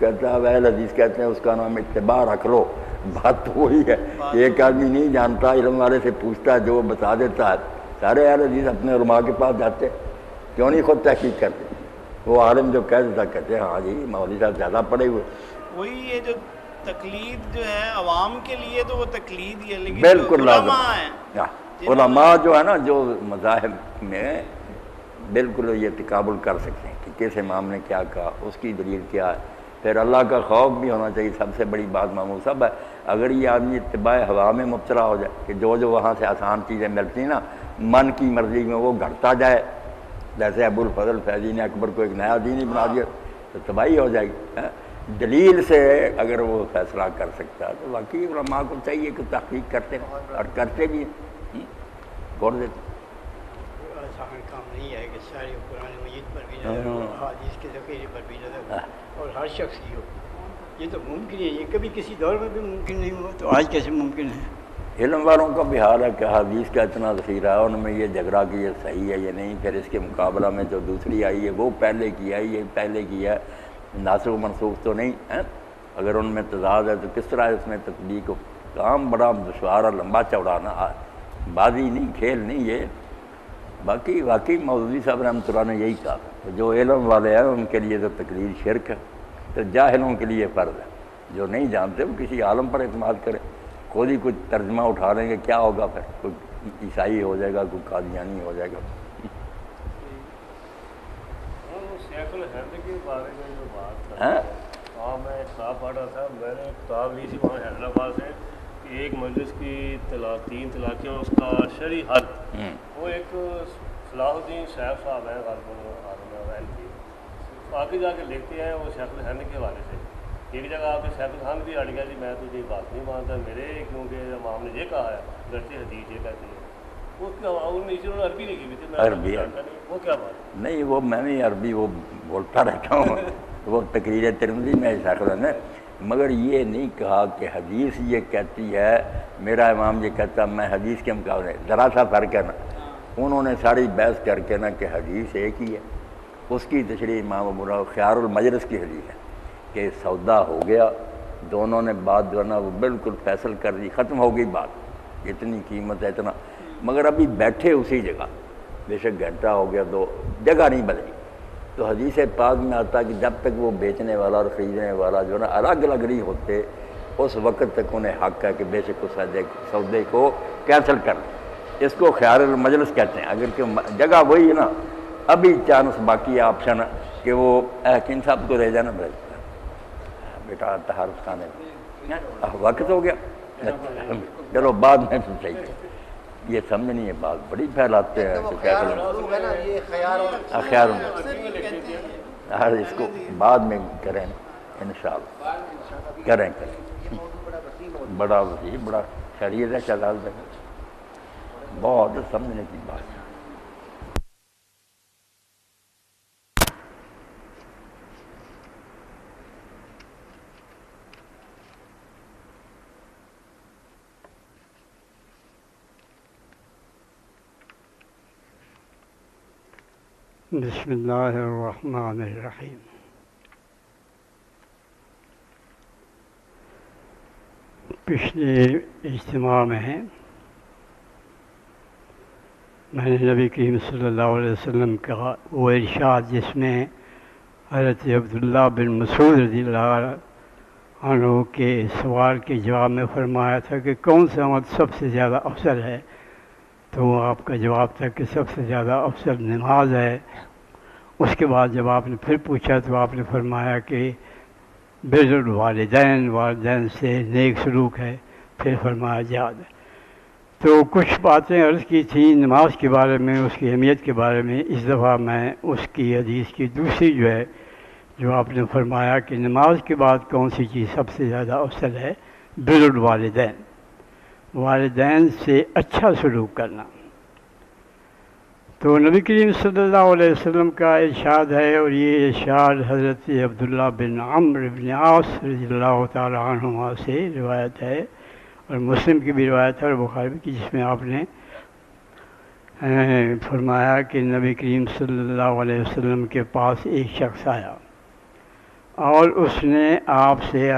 کہتا ہے اہل حدیث کہتے ہیں اس کا نام اتباع رکھ لو. بات تو وہی ہے. ایک آدمی نہیں جانتا علم والے سے پوچھتا ہے جو وہ بتا دیتا ہے. سارے اہل حدیث اپنے علماء کے پاس جاتے کیوں نہیں خود تحقیق کرتے؟ وہ عالم جو کہہ دیتا کہتے ہیں ہاں جی مولوی صاحب زیادہ پڑھے ہوئے. وہی یہ جو تقلید جو ہے عوام کے لیے تو وہ تقلید ہی ہے، لیکن بالکل جو لازم. علماء ہیں علماء جو ہے نا جو مذاہب میں بالکل یہ تقابل کر سکتے ہیں کہ کس امام نے کیا کہا، اس کی دلیل کیا ہے. پھر اللہ کا خوف بھی ہونا چاہیے. سب سے بڑی بات ماموں صاحب ہے اگر یہ آدمی اتباع ہوا میں مبتلا ہو جائے کہ جو وہاں سے آسان چیزیں ملتی ہیں نا من کی مرضی میں وہ گھٹتا جائے، جیسے ابو الفضل فیضی نے اکبر کو ایک نیا دین ہی بنا دیا تو تباہی ہو جائے گی. دلیل سے اگر وہ فیصلہ کر سکتا ہے تو واقعی علماء کو چاہیے کہ تحقیق کرتے ہیں اور کرتے بھی ہیں. چھوڑ دیتے آسان کام نہیں ہے کہ سارے قرآن مجید پر بھی نظر ہو، حدیث کے ذخیرے پر بھی نظر ہو اور ہر شخص کی ہو. یہ تو ممکن ہے، یہ کبھی کسی دور میں بھی ممکن نہیں ہوا تو آج کیسے ممکن ہے؟ علم والوں کا بھی حال ہے کہ حدیث کا اتنا ذخیرہ ہے، ان میں یہ جھگڑا کہ یہ صحیح ہے یہ نہیں. پھر اس کے مقابلہ میں جو دوسری آئی ہے وہ پہلے کی ہے، یہ پہلے کی ہے، ناسخ و منسوخ تو نہیں ہے. اگر ان میں تضاد ہے تو کس طرح اس میں تطبیق ہو؟ کام بڑا دشوار اور لمبا چوڑانا، بازی نہیں کھیل نہیں یہ. باقی واقعی مولوی صاحب رحمۃ اللہ نے یہی کہا جو علم والے ہیں ان کے لیے تو تقلید شرک ہے، تو جاہلوں کے لیے فرض ہے. جو نہیں جانتے وہ کسی عالم پر اعتماد کرے. خود ہی کچھ ترجمہ اٹھا لیں گے کیا ہوگا؟ پھر کوئی عیسائی ہو جائے گا، کوئی قادیانی ہو جائے گا. شیخ الہند کے بارے میں جو بات ہے ہاں میں کتاب پڑھ رہا تھا، میں نے کتاب لی تھی وہاں حیدرآباد سے کہ ایک مجلس کی 3 طلاقیں اور اس کا شرعی حل. وہ ایک صلاح الدین شیخ صاحب ہیں غالباً کی، آگے جا کے لکھتے ہیں وہ شیخ الہند کے حوالے سے. ایک جگہ آپ کے شیخ الہند بھی اڑ گیا جی میں تو یہ بات نہیں مانتا میرے، کیونکہ امام نے یہ کہا ہے گرچہ حدیث یہ کہتی ہے. انہوں نے عربی نہیں کی ہوئی تھی، عربی وہ کیا بات نہیں، وہ میں بھی عربی وہ بولتا رہتا ہوں. وہ تقریر ترمذی میں شیخ الہند نے مگر یہ نہیں کہا کہ حدیث یہ کہتی ہے، میرا امام یہ کہتا میں حدیث کے مقابلے ذرا سا فرق ہے نا. انہوں نے ساری بحث کر کے نا کہ حدیث ایک ہی ہے. اس کی تشریح امام ابو خیار المجلس کی حدیث ہے کہ سودا ہو گیا، دونوں نے بات جو ہے نا وہ بالکل فیصل کر دی، ختم ہو گئی بات، اتنی قیمت ہے اتنا. مگر ابھی بیٹھے اسی جگہ، بے شک گھنٹہ ہو گیا تو جگہ نہیں بدلی. تو حدیث پاک میں آتا کہ جب تک وہ بیچنے والا اور خریدنے والا جو ہے نا الگ الگ نہیں ہوتے اس وقت تک انہیں حق ہے کہ بے شک اس سودے کو کینسل کر دیں. اس کو خیار المجلس کہتے ہیں. اگر کہ جگہ وہی ہے نا ابھی چانس باقی آپشن کہ وہ حکیم صاحب کو لے جانا بیٹا تحارف خانے میں وقت ہو گیا چلو بعد میں پھر صحیح ہے. یہ سمجھ نہیں ہے بات بڑی پھیلاتے ہیں خیال اس کو بعد میں کریں انشاءاللہ کریں بڑا وسیع بڑا شریعت ہے چلال ہے، بہت سمجھنے کی بات ہے. بسم اللہ الرحمن الرحیم. پچھلے اجتماع میں نے نبی کریم صلی اللہ علیہ وسلم کا وہ ارشاد جس میں حضرت عبداللہ بن مسعود رضی اللہ عنہ کے سوال کے جواب میں فرمایا تھا کہ کون سا عمل سب سے زیادہ افضل ہے، تو آپ کا جواب تھا کہ سب سے زیادہ افضل نماز ہے. اس کے بعد جب آپ نے پھر پوچھا تو آپ نے فرمایا کہ بر الوالدین، والدین سے نیک سلوک ہے. پھر فرمایا جہاد ہے. تو کچھ باتیں عرض کی تھیں نماز کے بارے میں، اس کی اہمیت کے بارے میں. اس دفعہ میں اس کی حدیث کی دوسری جو آپ نے فرمایا کہ نماز کے بعد کون سی چیز سب سے زیادہ افضل ہے، بر الوالدین، والدین سے اچھا سلوک کرنا. تو نبی کریم صلی اللہ علیہ وسلم کا ارشاد ہے، اور یہ ارشاد حضرت عبداللہ بن عمرو بن عاص رضی اللہ تعالی عنہما سے روایت ہے، اور مسلم کی بھی روایت ہے اور بخاری کی، جس میں آپ نے فرمایا کہ نبی کریم صلی اللہ علیہ وسلم کے پاس ایک شخص آیا اور اس نے آپ سے